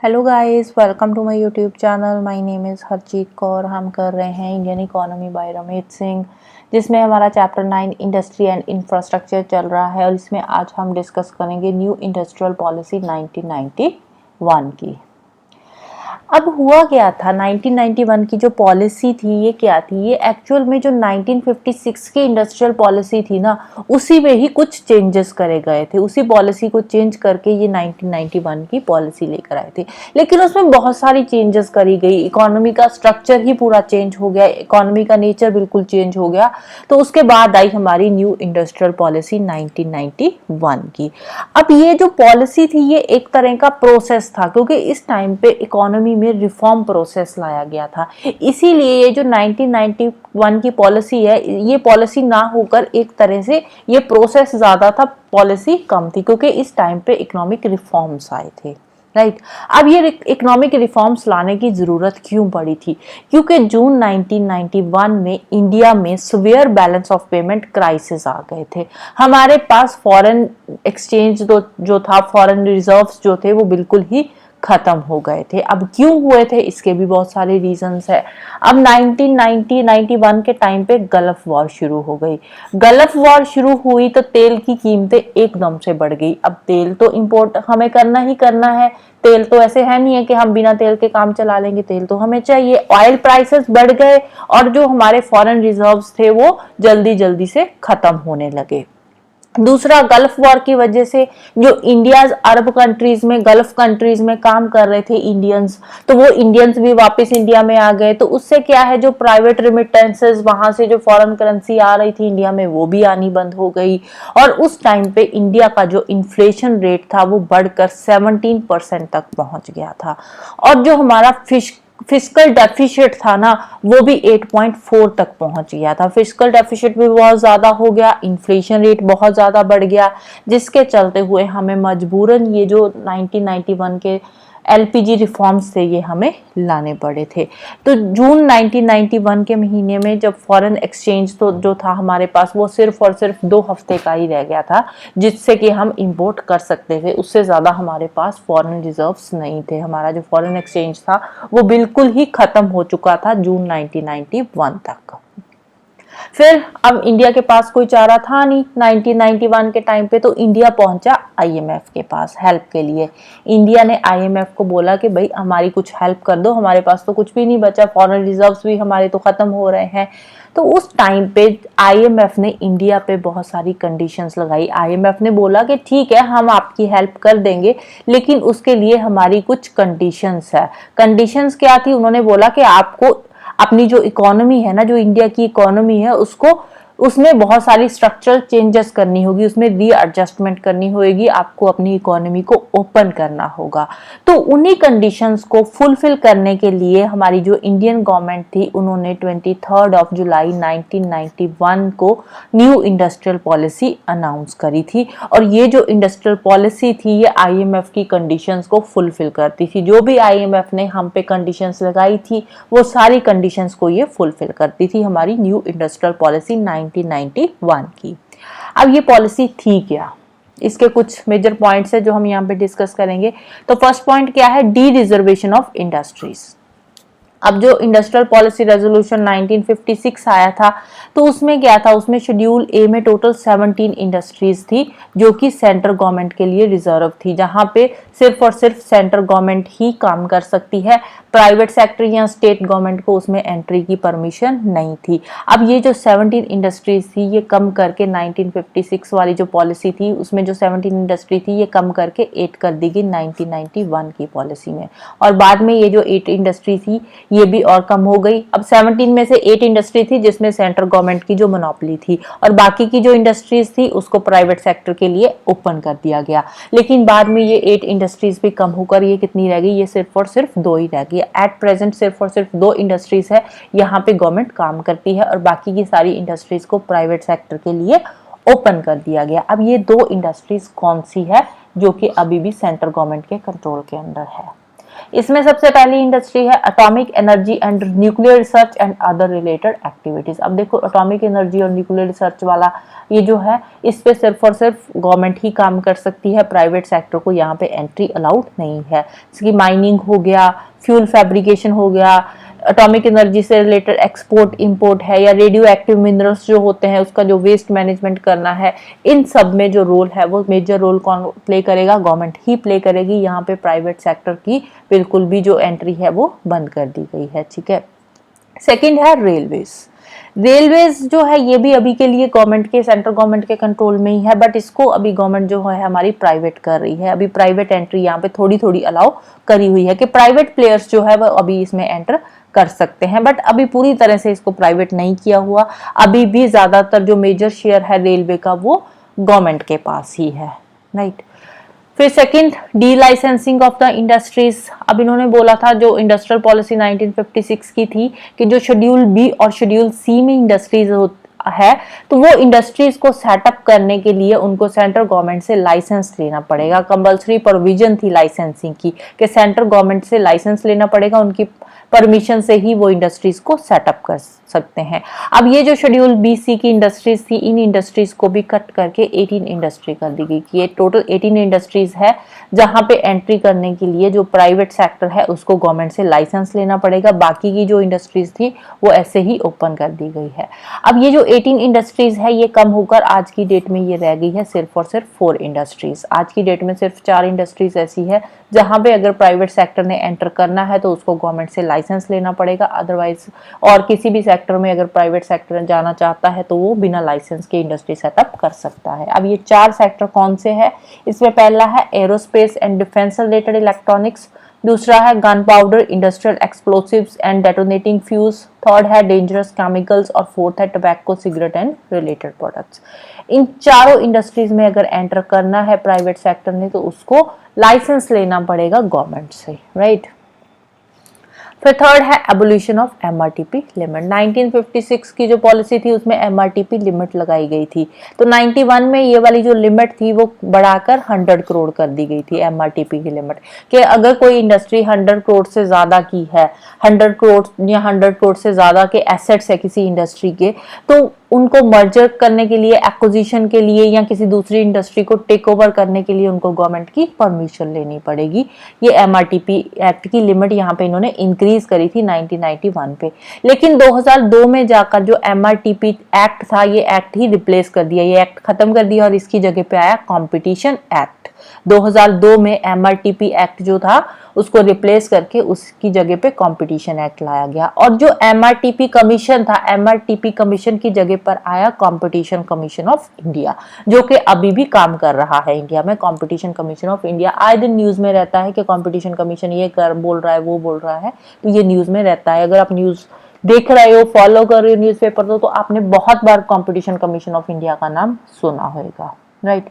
Hello guys, welcome to my YouTube channel. My name is Harjeet Kaur. हम कर रहे हैं Indian economy by Ramesh Singh, जिसमें हमारा चैप्टर 9 इंडस्ट्री एंड इंफ्रास्ट्रक्चर चल रहा है। और इसमें आज हम डिस्कस करेंगे न्यू इंडस्ट्रियल पॉलिसी 1991 की। अब हुआ क्या था, 1991 की जो पॉलिसी थी ये क्या थी, ये एक्चुअल में जो 1956 की इंडस्ट्रियल पॉलिसी थी ना, उसी में ही कुछ चेंजेस करे गए थे। उसी पॉलिसी को चेंज करके ये 1991 की पॉलिसी लेकर आए थे। लेकिन उसमें बहुत सारी चेंजेस करी गई, इकोनॉमी का स्ट्रक्चर ही पूरा चेंज हो गया, इकोनॉमी का नेचर बिल्कुल चेंज हो गया। तो उसके बाद आई हमारी न्यू इंडस्ट्रियल पॉलिसी 1991 की। अब ये जो पॉलिसी थी ये एक तरह का प्रोसेस था, क्योंकि इस टाइम पे इकोनॉमी में रिफॉर्म प्रोसेस लाया गया था। इसीलिए ये जो 1991 की पॉलिसी है, ये पॉलिसी ना होकर एक तरह से ये प्रोसेस ज्यादा था, पॉलिसी कम थी, क्योंकि इस टाइम पे इकोनॉमिक रिफॉर्म्स आए थे। राइट। अब ये इकोनॉमिक रिफॉर्म्स लाने की जरूरत क्यों पड़ी थी? क्योंकि जून 1991 में इंडिया में severe balance of payment crisis आ गए थे। हमारे पास फॉरेन एक्सचेंज जो था, फॉरेन रिजर्व्स जो थे वो बिल्कुल ही खत्म हो गए थे। अब क्यों हुए थे, इसके भी बहुत सारे रीजंस है। अब 1991 के टाइम पे गल्फ वॉर शुरू हो गई। गल्फ वॉर शुरू हुई तो तेल की कीमतें एकदम से बढ़ गई। अब तेल तो इंपोर्ट हमें करना ही करना है, तेल तो ऐसे है नहीं है कि हम बिना तेल के काम चला लेंगे, तेल तो हमें चाहिए। ऑयल प्राइसेस बढ़ गए और जो हमारे फॉरेन रिजर्व्स थे वो जल्दी जल्दी से खत्म होने लगे। दूसरा, गल्फ वॉर की वजह से जो इंडिया अरब कंट्रीज में, गल्फ कंट्रीज में काम कर रहे थे इंडियंस, तो वो इंडियंस भी वापस इंडिया में आ गए। तो उससे क्या है, जो प्राइवेट रिमिटेंसेस, वहां से जो फॉरेन करेंसी आ रही थी इंडिया में, वो भी आनी बंद हो गई। और उस टाइम पे इंडिया का जो इन्फ्लेशन रेट था वो बढ़कर 17% तक पहुंच गया था। और जो हमारा फिस्कल डेफिसिट था ना, वो भी 8.4 तक पहुंच गया था। फिस्कल डेफिसिट भी बहुत ज्यादा हो गया, इन्फ्लेशन रेट बहुत ज्यादा बढ़ गया, जिसके चलते हुए हमें मजबूरन ये जो 1991 के एलपीजी रिफॉर्म्स थे ये हमें लाने पड़े थे। तो जून 1991 के महीने में जब फॉरेन एक्सचेंज तो जो था हमारे पास, वो सिर्फ और सिर्फ 2 हफ्ते का ही रह गया था, जिससे कि हम इंपोर्ट कर सकते थे। उससे ज्यादा हमारे पास फॉरेन रिजर्व्स नहीं थे। हमारा जो फॉरेन एक्सचेंज था वो बिल्कुल ही खत्म हो चुका था जून 1991 तक। फिर अब इंडिया के पास कोई चारा था नहीं 1991 के टाइम पे, तो इंडिया पहुंचा आईएमएफ के पास हेल्प के लिए। इंडिया ने आईएमएफ को बोला कि भाई हमारी कुछ हेल्प कर दो, हमारे पास तो कुछ भी नहीं बचा, फॉरेन रिजर्व्स भी हमारे तो खत्म हो रहे हैं। तो उस टाइम पे आईएमएफ ने इंडिया पे बहुत सारी कंडीशंस लगाई। आईएमएफ ने बोला कि ठीक है, हम आपकी हेल्प कर देंगे, लेकिन उसके लिए हमारी कुछ कंडीशंस है। कंडीशंस क्या थी? उन्होंने बोला कि आपको अपनी जो इकोनॉमी है ना, जो इंडिया की इकोनॉमी है, उसको उसमें बहुत सारी स्ट्रक्चरल चेंजेस करनी होगी, उसमें रीएडजस्टमेंट करनी होगी, आपको अपनी इकोनॉमी को ओपन करना होगा। तो उन्हीं कंडीशंस को फुलफिल करने के लिए हमारी जो इंडियन गवर्नमेंट थी, उन्होंने 23 जुलाई 1991 को न्यू इंडस्ट्रियल पॉलिसी अनाउंस करी थी। और ये जो इंडस्ट्रियल पॉलिसी थी ये आईएमएफ की कंडीशंस को फुलफिल करती थी। जो भी आईएमएफ ने हम पे कंडीशंस लगाई थी वो सारी कंडीशंस को ये फुलफिल करती थी, हमारी न्यू इंडस्ट्रियल पॉलिसी 1991 की। अब ये पॉलिसी थी क्या, इसके कुछ मेजर पॉइंट्स है जो हम यहाँ पे डिस्कस करेंगे। तो फर्स्ट पॉइंट क्या है? D reservation of industries. अब जो इंडस्ट्रियल पॉलिसी रेजोल्यूशन 1956 आया था, तो उसमें क्या था, उसमें शेड्यूल ए में टोटल 17 इंडस्ट्रीज थी जो कि सेंट्रल गवर्नमेंट के लिए रिजर्व थी, जहां पे सिर्फ और सिर्फ सेंट्रल गवर्नमेंट ही काम कर सकती है, प्राइवेट सेक्टर या स्टेट गवर्नमेंट को उसमें एंट्री की परमिशन नहीं थी। अब ये जो 17 इंडस्ट्रीज थी ये कम करके 1956 वाली जो पॉलिसी थी उसमें जो 17 इंडस्ट्री थी ये कम करके 8 कर दी गई 1991 की पॉलिसी में। और बाद में ये जो 8 इंडस्ट्री थी ये भी और कम हो गई। अब 17 में से 8 इंडस्ट्री थी जिसमें सेंट्रल गवर्नमेंट की जो मोनोपोली थी, और बाकी की जो इंडस्ट्रीज थी उसको प्राइवेट सेक्टर के लिए ओपन कर दिया गया। लेकिन बाद में ये 8 इंडस्ट्रीज भी कम होकर ये कितनी रह गई? ये सिर्फ और सिर्फ 2 ही रह गई। एट प्रेजेंट सिर्फ और सिर्फ 2 इंडस्ट्रीज है यहाँ पे गवर्नमेंट काम करती है, और बाकी की सारी इंडस्ट्रीज को प्राइवेट सेक्टर के लिए ओपन कर दिया गया। अब ये 2 इंडस्ट्रीज कौन सी है जो कि अभी भी सेंट्रल गवर्नमेंट के कंट्रोल के अंदर है? इसमें सबसे पहली इंडस्ट्री है atomic energy and nuclear research and other related activities. अब देखो एटॉमिक एनर्जी और न्यूक्लियर रिसर्च वाला ये जो है, इस पे सिर्फ और सिर्फ गवर्नमेंट ही काम कर सकती है, प्राइवेट सेक्टर को यहाँ पे एंट्री अलाउड नहीं है। जैसे माइनिंग हो गया, फ्यूल फैब्रिकेशन हो गया, एटॉमिक एनर्जी से रिलेटेड एक्सपोर्ट इंपोर्ट है, या रेडियो एक्टिव मिनरल्स जो होते हैं उसका जो वेस्ट मैनेजमेंट करना है, इन सब में जो रोल है वो मेजर रोल कौन प्ले करेगा? गवर्नमेंट ही प्ले करेगी। यहाँ पे प्राइवेट सेक्टर की बिल्कुल भी जो एंट्री है वो बंद कर दी गई है। ठीक है। सेकेंड है रेलवेज। रेलवेज जो है ये भी अभी के लिए गवर्नमेंट के, सेंट्रल गवर्नमेंट के कंट्रोल में ही है, बट इसको अभी गवर्नमेंट जो है हमारी प्राइवेट कर रही है। अभी प्राइवेट एंट्री यहाँ पे थोड़ी थोड़ी अलाउ करी हुई है कि प्राइवेट प्लेयर्स जो है वो अभी इसमें एंटर कर सकते हैं, बट अभी पूरी तरह से इसको प्राइवेट नहीं किया हुआ। अभी भी ज्यादातर जो मेजर शेयर है रेलवे का वो गवर्नमेंट के पास ही है। राइट। फिर second, D licensing of the industries. अब इन्होंने बोला था, जो इंडस्ट्रियल पॉलिसी 1956 की थी, कि जो शेड्यूल बी और शेड्यूल सी में इंडस्ट्रीज है, तो वो इंडस्ट्रीज को सेटअप करने के लिए उनको सेंट्रल गवर्नमेंट से लाइसेंस लेना पड़ेगा। कंपल्सरी प्रोविजन थी लाइसेंसिंग की कि सेंट्रल गवर्नमेंट से लाइसेंस लेना पड़ेगा, उनकी परमिशन से ही वो इंडस्ट्रीज को सेटअप कर सकते हैं। अब ये जो शेड्यूल बी सी की इंडस्ट्रीज थी, इन इंडस्ट्रीज को भी कट करके 18 इंडस्ट्री कर दी गई कि ये टोटल 18 इंडस्ट्रीज है जहां पे एंट्री करने के लिए जो प्राइवेट सेक्टर है उसको गवर्नमेंट से लाइसेंस लेना पड़ेगा। बाकी की जो इंडस्ट्रीज थी वो ऐसे ही ओपन कर दी गई है। अब ये जो 18 इंडस्ट्रीज है ये कम होकर आज की डेट में ये रह गई है सिर्फ और सिर्फ 4 इंडस्ट्रीज। आज की डेट में सिर्फ 4 इंडस्ट्रीज ऐसी है जहां पे अगर प्राइवेट सेक्टर ने एंटर करना है तो उसको गवर्नमेंट से लाइसेंस लेना पड़ेगा, अदरवाइज और किसी भी सेक्टर में अगर प्राइवेट सेक्टर जाना चाहता है तो वो बिना लाइसेंस के इंडस्ट्री सेटअप कर सकता है। अब ये 4 सेक्टर कौन से हैं? इसमें पहला है aerospace and defence related electronics, दूसरा है gun powder, industrial explosives and detonating fuse, third है डेंजरस केमिकल्स और फोर्थ है tobacco, cigarette and related products. इन चारों इंडस्ट्रीज में अगर एंटर करना है प्राइवेट सेक्टर ने तो उसको लाइसेंस लेना पड़ेगा गवर्नमेंट से। राइट। फिर थर्ड है एबोल्यूशन ऑफ एमआरटीपी लिमिट। 1956 की जो पॉलिसी थी उसमें एमआरटीपी लिमिट लगाई गई थी, तो 91 में ये वाली जो लिमिट थी वो बढ़ाकर 100 करोड़ कर दी गई थी एमआरटीपी की लिमिट, कि अगर कोई इंडस्ट्री 100 करोड़ से ज्यादा की है, 100 करोड़ या 100 करोड़ से ज्यादा के एसेट्स है किसी इंडस्ट्री के, तो उनको मर्जर करने के लिए, एक्विजिशन के लिए या किसी दूसरी इंडस्ट्री को टेक ओवर करने के लिए उनको गवर्नमेंट की परमिशन लेनी पड़ेगी। ये एमआरटीपी एक्ट की लिमिट यहाँ पे इन्होंने इंक्रीज करी थी 1991 पे, लेकिन 2002 में जाकर जो एमआरटीपी एक्ट था ये एक्ट ही रिप्लेस कर दिया, ये एक्ट खत्म कर दिया और इसकी जगह पे आया कॉम्पिटिशन एक्ट। 2002 में एमआरटीपी एक्ट जो था उसको रिप्लेस करके उसकी जगह पे कंपटीशन एक्ट लाया गया, और जो एमआरटीपी कमीशन था, एमआरटीपी कमीशन की जगह पर आया कंपटीशन कमीशन ऑफ इंडिया, जो कि अभी भी काम कर रहा है इंडिया में। कंपटीशन कमीशन ऑफ इंडिया आए दिन न्यूज में रहता है कि कंपटीशन कमीशन ये कर बोल रहा है, वो बोल रहा है, तो ये न्यूज में रहता है। अगर आप न्यूज देख रहे हो, फॉलो कर रहे हो न्यूज़पेपर तो आपने बहुत बार कंपटीशन कमीशन ऑफ इंडिया का नाम सुना होगा। राइट।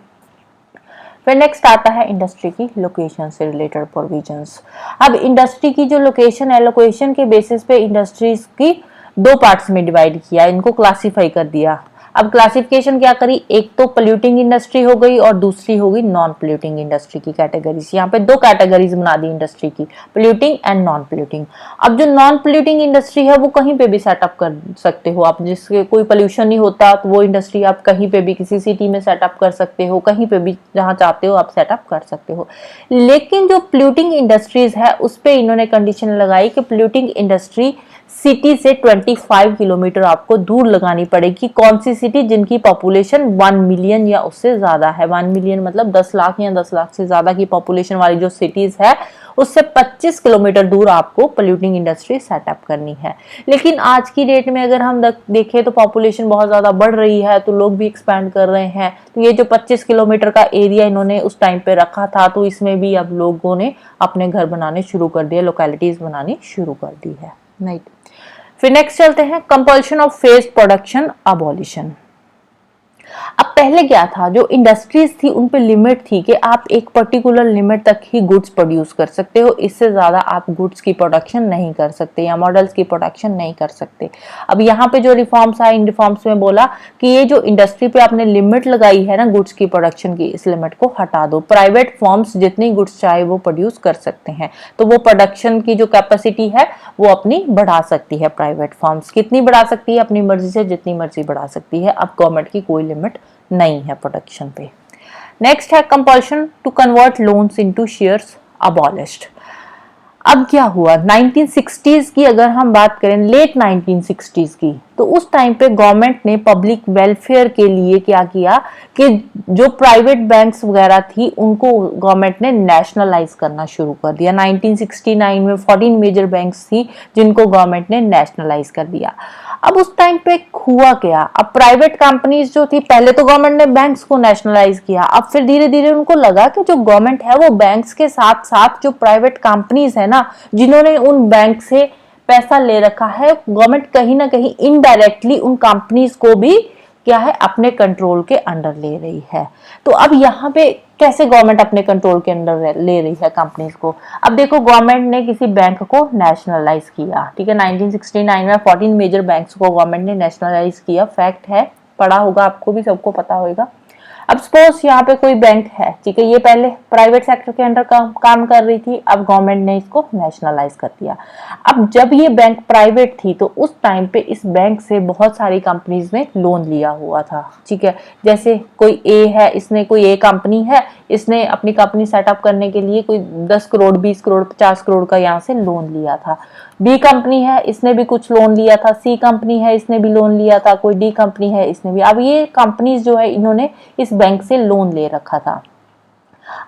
फिर नेक्स्ट आता है इंडस्ट्री की लोकेशन से रिलेटेड प्रोविजंस। अब इंडस्ट्री की जो लोकेशन है, लोकेशन के बेसिस पे इंडस्ट्रीज की 2 पार्ट्स में डिवाइड किया, इनको क्लासिफाई कर दिया। अब क्लासिफिकेशन क्या करी, एक तो पोल्यूटिंग इंडस्ट्री हो गई और दूसरी हो गई नॉन पोल्यूटिंग इंडस्ट्री की कैटेगरीज। यहाँ पे 2 कैटेगरीज बना दी इंडस्ट्री की, पोल्यूटिंग एंड नॉन पोल्यूटिंग। अब जो नॉन पोल्यूटिंग इंडस्ट्री है वो कहीं पे भी सेटअप कर सकते हो आप, जिसके कोई पोल्यूशन नहीं होता तो वो इंडस्ट्री आप कहीं पे भी किसी सिटी में सेटअप कर सकते हो, कहीं पे भी जहाँ चाहते हो आप सेटअप कर सकते हो। लेकिन जो पोल्यूटिंग इंडस्ट्रीज है उस पर इन्होंने कंडीशन लगाई कि पोल्यूटिंग इंडस्ट्री सिटी से 25 किलोमीटर आपको दूर लगानी पड़ेगी। कौन सी सिटी? जिनकी पॉपुलेशन 1 मिलियन या उससे ज्यादा है। 1 मिलियन मतलब 10 लाख या 10 लाख से ज्यादा की पॉपुलेशन वाली जो सिटीज है उससे 25 किलोमीटर दूर आपको पोल्यूटिंग इंडस्ट्री सेटअप करनी है। लेकिन आज की डेट में अगर हम देखें तो पॉपुलेशन बहुत ज्यादा बढ़ रही है, तो लोग भी एक्सपैंड कर रहे हैं, तो ये जो 25 किलोमीटर का एरिया इन्होंने उस टाइम पे रखा था, तो इसमें भी अब लोगों ने अपने घर बनाने शुरू कर दिए, लोकेलिटीज बनानी शुरू कर दी है। राइट। फिर नेक्स्ट चलते हैं compulsion of phase production abolition. अब पहले क्या था, जो इंडस्ट्रीज थी उन पे लिमिट थी कि आप एक पर्टिकुलर लिमिट तक ही गुड्स प्रोड्यूस कर सकते हो, इससे ज़्यादा आप गुड्स की प्रोडक्शन नहीं कर सकते या मॉडल्स की प्रोडक्शन नहीं कर सकते। अब यहाँ पे जो रिफॉर्म्स आए, इन रिफॉर्म्स में बोला कि ये जो इंडस्ट्री पे आपने लिमिट लगाई है ना गुड्स की प्रोडक्शन की, इस लिमिट को हटा दो, प्राइवेट फर्म्स जितनी गुड्स चाहे वो प्रोड्यूस कर सकते हैं। तो वो प्रोडक्शन की जो कैपेसिटी है वो अपनी बढ़ा सकती है। प्राइवेट फर्म्स कितनी बढ़ा सकती है? अपनी मर्जी से जितनी मर्जी बढ़ा सकती है। अब गवर्नमेंट की कोई लिमिट नहीं है प्रोडक्शन पे। नेक्स्ट है compulsion to convert loans into shares abolished. अब क्या हुआ, 1960s की अगर हम बात करें, लेट 1960s की, तो उस टाइम पे गवर्नमेंट ने पब्लिक वेलफेयर के लिए क्या किया कि जो प्राइवेट बैंक्स वगैरह थी उनको गवर्नमेंट ने नेशनलाइज करना शुरू कर दिया। 1969 में 14 मेजर बैंक्स थी जिनको गवर्नमेंट ने नेशनलाइज कर दिया। अब उस टाइम पे हुआ क्या, अब प्राइवेट कंपनीज जो थी, पहले तो गवर्नमेंट ने बैंक्स को नेशनलाइज किया, अब फिर धीरे धीरे उनको लगा कि जो गवर्नमेंट है वो बैंक्स के साथ साथ जो प्राइवेट कंपनीज है ना, जिन्होंने उन बैंक से पैसा ले रखा है, गवर्नमेंट कहीं ना कहीं इनडायरेक्टली उन कंपनीज को भी क्या है अपने कंट्रोल के अंडर ले रही है। तो अब यहाँ पे कैसे गवर्नमेंट अपने कंट्रोल के अंडर ले रही है कंपनीज को? अब देखो, गवर्नमेंट ने किसी बैंक को नेशनलाइज किया, ठीक है, 1969 में 14 मेजर बैंक्स को गवर्नमेंट ने नेशनलाइज किया, फैक्ट है, पढ़ा होगा आपको भी, सबको पता होगा। अब सपोज यहाँ पे कोई बैंक है, ठीक है, ये पहले प्राइवेट सेक्टर के अंडर काम कर रही थी, अब गवर्नमेंट ने इसको नेशनलाइज कर दिया। अब जब ये बैंक प्राइवेट थी तो उस टाइम पे इस बैंक से बहुत सारी कंपनीज ने लोन लिया हुआ था, ठीक है। जैसे कोई ए है, इसने कोई ए कंपनी है, इसने अपनी कंपनी सेटअप करने के लिए कोई 10 करोड़ 20 करोड़ 50 करोड़ का यहाँ से लोन लिया था। बी कंपनी है, इसने भी कुछ लोन लिया था। सी कंपनी है, इसने भी लोन लिया था। कोई डी कंपनी है, इसने भी। अब ये कंपनीज जो है इन्होंने इस बैंक से लोन ले रखा था।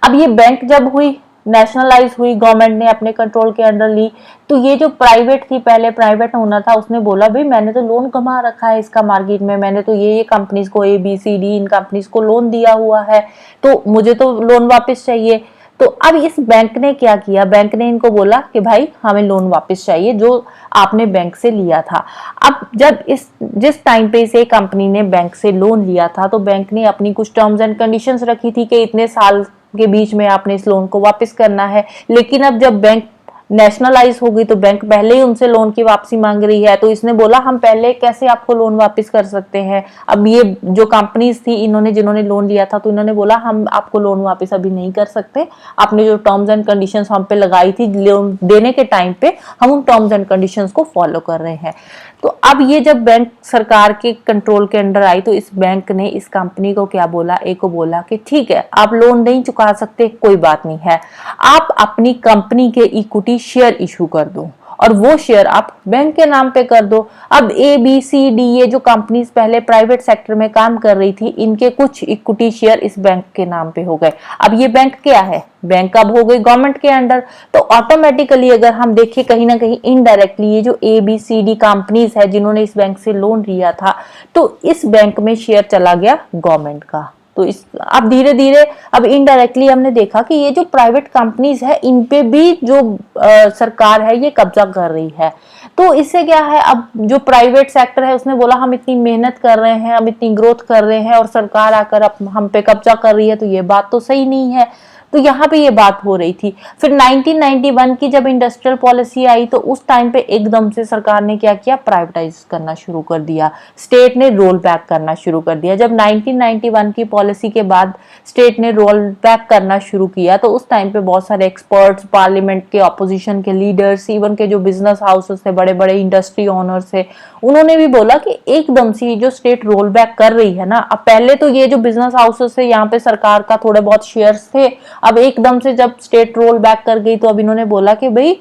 अब ये बैंक जब हुई, नेशनलाइज हुई, गवर्नमेंट ने अपने कंट्रोल के अंडर ली, तो ये जो प्राइवेट थी, पहले प्राइवेट ओनर था, उसने बोला भाई मैंने तो लोन कमा रखा है इसका मार्केट में, मैंने तो ये कंपनीज को ए बी सी डी इन कंपनीज को लोन दिया हुआ है, तो मुझे तो लोन वापस चाहिए। तो अब इस बैंक ने क्या किया, बैंक ने इनको बोला कि भाई हमें लोन वापस चाहिए जो आपने बैंक से लिया था। अब जब जिस टाइम पे इसे कंपनी ने बैंक से लोन लिया था तो बैंक ने अपनी कुछ टर्म्स एंड कंडीशंस रखी थी कि इतने साल के बीच में आपने इस लोन को वापस करना है। लेकिन अब जब बैंक नेशनलाइज हो गई तो बैंक पहले ही उनसे लोन की वापसी मांग रही है, तो इसने बोला हम पहले कैसे आपको लोन वापस कर सकते हैं। अब ये जो कंपनीज थी, जिन्होंने लोन लिया था, तो इन्होंने बोला हम आपको लोन वापस अभी नहीं कर सकते, आपने जो टर्म्स एंड कंडीशंस हम पे लगाई थी लोन देने के टाइम पे, हम उन टर्म्स एंड कंडीशंस को फॉलो कर रहे हैं। तो अब ये जब बैंक सरकार के कंट्रोल के अंडर आई तो इस बैंक ने इस कंपनी को क्या बोला, ए को बोला कि ठीक है आप लोन नहीं चुका सकते, कोई बात नहीं है, आप अपनी कंपनी के इक्विटी शेयर इशू कर दो और वो शेयर आप बैंक के नाम पे कर दो। अब ए बी सी डी ये जो कंपनीज पहले प्राइवेट सेक्टर में काम कर रही थी, इनके कुछ इक्विटी शेयर इस बैंक के नाम पे हो गए। अब ये बैंक क्या है, बैंक अब हो गई गवर्नमेंट के अंडर। तो ऑटोमेटिकली अगर हम देखें कहीं ना कहीं इनडायरेक्टली ये जो A B C D companies है जिन्होंने इस बैंक से लोन लिया था, तो इस बैंक में शेयर चला गया गवर्नमेंट का। तो इस अब धीरे धीरे अब इनडायरेक्टली हमने देखा कि ये जो प्राइवेट कंपनीज है इन पे भी जो सरकार है ये कब्जा कर रही है। तो इससे क्या है, अब जो प्राइवेट सेक्टर है उसने बोला हम इतनी मेहनत कर रहे हैं, हम इतनी ग्रोथ कर रहे हैं और सरकार आकर अब हम पे कब्जा कर रही है, तो ये बात तो सही नहीं है। तो यहाँ पे ये बात हो रही थी। फिर 1991 की जब इंडस्ट्रियल पॉलिसी आई तो उस टाइम पे एकदम से सरकार ने क्या किया, प्राइवेटाइज करना शुरू कर दिया, स्टेट ने रोल बैक करना शुरू कर दिया। जब 1991 की पॉलिसी के बाद स्टेट ने रोल बैक करना शुरू किया तो उस टाइम पे बहुत सारे एक्सपर्ट्स, पार्लियामेंट के ऑपोजिशन के लीडर्स, इवन के जो बिजनेस हाउसेस थे, बड़े बड़े इंडस्ट्री ओनर्स थे, उन्होंने भी बोला कि एकदम से जो स्टेट रोल बैक कर रही है ना, अब पहले तो ये जो बिजनेस हाउसेस थे यहाँ पे सरकार का थोड़े बहुत शेयर्स थे, अब एकदम से जब स्टेट रोल बैक कर गई तो अब इन्होंने बोला कि भाई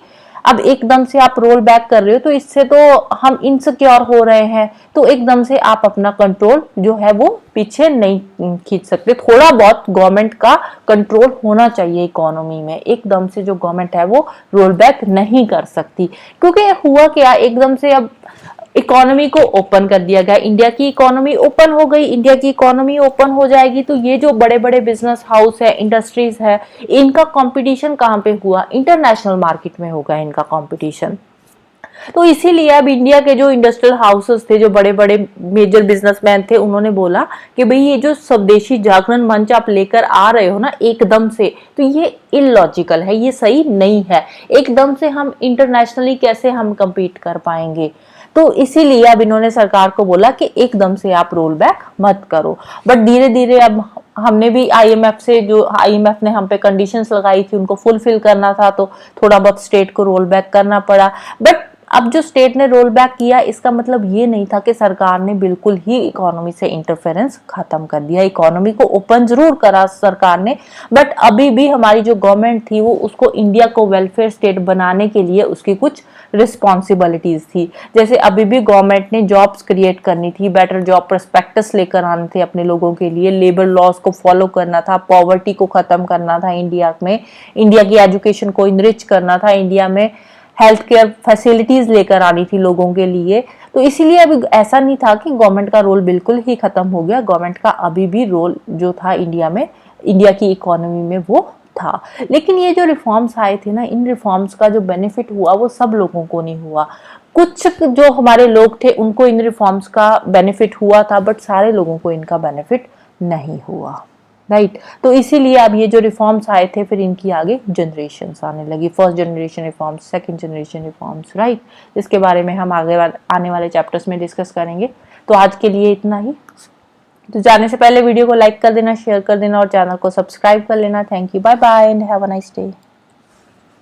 अब एकदम से आप रोल बैक कर रहे हो तो इससे तो हम इनसिक्योर हो रहे हैं, तो एकदम से आप अपना कंट्रोल जो है वो पीछे नहीं खींच सकते। थोड़ा बहुत गवर्नमेंट का कंट्रोल होना चाहिए इकोनॉमी में, एकदम से जो गवर्नमेंट है वो रोल बैक नहीं कर सकती। क्योंकि हुआ क्या, एकदम से अब इकोनॉमी को ओपन कर दिया गया, इंडिया की इकोनॉमी ओपन हो गई। इंडिया की इकोनॉमी ओपन हो जाएगी तो ये जो बड़े बड़े बिजनेस हाउस है, इंडस्ट्रीज है, इनका कंपटीशन कहाँ पे हुआ, इंटरनेशनल मार्केट में होगा इनका कंपटीशन। तो इसीलिए अब इंडिया के जो इंडस्ट्रियल हाउसेस थे, जो बड़े बड़े मेजर बिजनेसमैन थे, उन्होंने बोला कि भाई ये जो स्वदेशी जागरण मंच आप लेकर आ रहे हो ना एकदम से, तो ये इलॉजिकल है, ये सही नहीं है। एकदम से हम इंटरनेशनली कैसे हम कम्पीट कर पाएंगे। तो इसीलिए अब इन्होंने सरकार को बोला कि एकदम से आप रोल बैक मत करो। बट धीरे धीरे अब हमने भी आईएमएफ से, जो आईएमएफ ने हम पे कंडीशंस लगाई थी उनको फुलफिल करना था, तो थोड़ा बहुत स्टेट को रोल बैक करना पड़ा। बट अब जो स्टेट ने रोल बैक किया, इसका मतलब ये नहीं था कि सरकार ने बिल्कुल ही इकोनॉमी से इंटरफेरेंस खत्म कर दिया। इकोनॉमी को ओपन जरूर करा सरकार ने, बट अभी भी हमारी जो गवर्नमेंट थी वो उसको इंडिया को वेलफेयर स्टेट बनाने के लिए उसकी कुछ रिस्पॉन्सिबिलिटीज थी। जैसे अभी भी गवर्नमेंट ने जॉब्स क्रिएट करनी थी, बेटर जॉब प्रोस्पेक्टस लेकर आने थे अपने लोगों के लिए, लेबर लॉज को फॉलो करना था, पॉवर्टी को खत्म करना था इंडिया में, इंडिया की एजुकेशन को इनरिच करना था, इंडिया में हेल्थ केयर फैसिलिटीज लेकर आनी थी लोगों के लिए। तो इसीलिए अभी ऐसा नहीं था कि गवर्नमेंट का रोल बिल्कुल ही खत्म हो गया। गवर्नमेंट का अभी भी रोल जो था इंडिया में, इंडिया की इकोनॉमी में, वो था। लेकिन ये जो रिफॉर्म्स आए थे ना, इन रिफॉर्म्स का जो बेनिफिट हुआ वो सब लोगों को नहीं हुआ। कुछ जो हमारे लोग थे उनको इन रिफॉर्म्स का बेनिफिट हुआ था, बट सारे लोगों को इनका बेनिफिट नहीं हुआ, राइट। तो इसीलिए अब ये जो रिफॉर्म्स आए थे, फिर इनकी आगे जनरेशन्स आने लगी, first generation reforms, second generation reforms, right. इसके बारे में हम आगे आने वाले चैप्टर्स में डिस्कस करेंगे। तो आज के लिए इतना ही। तो जाने से पहले वीडियो को लाइक कर देना, शेयर कर देना और चैनल को सब्सक्राइब कर लेना। Thank you, bye bye and have a nice day.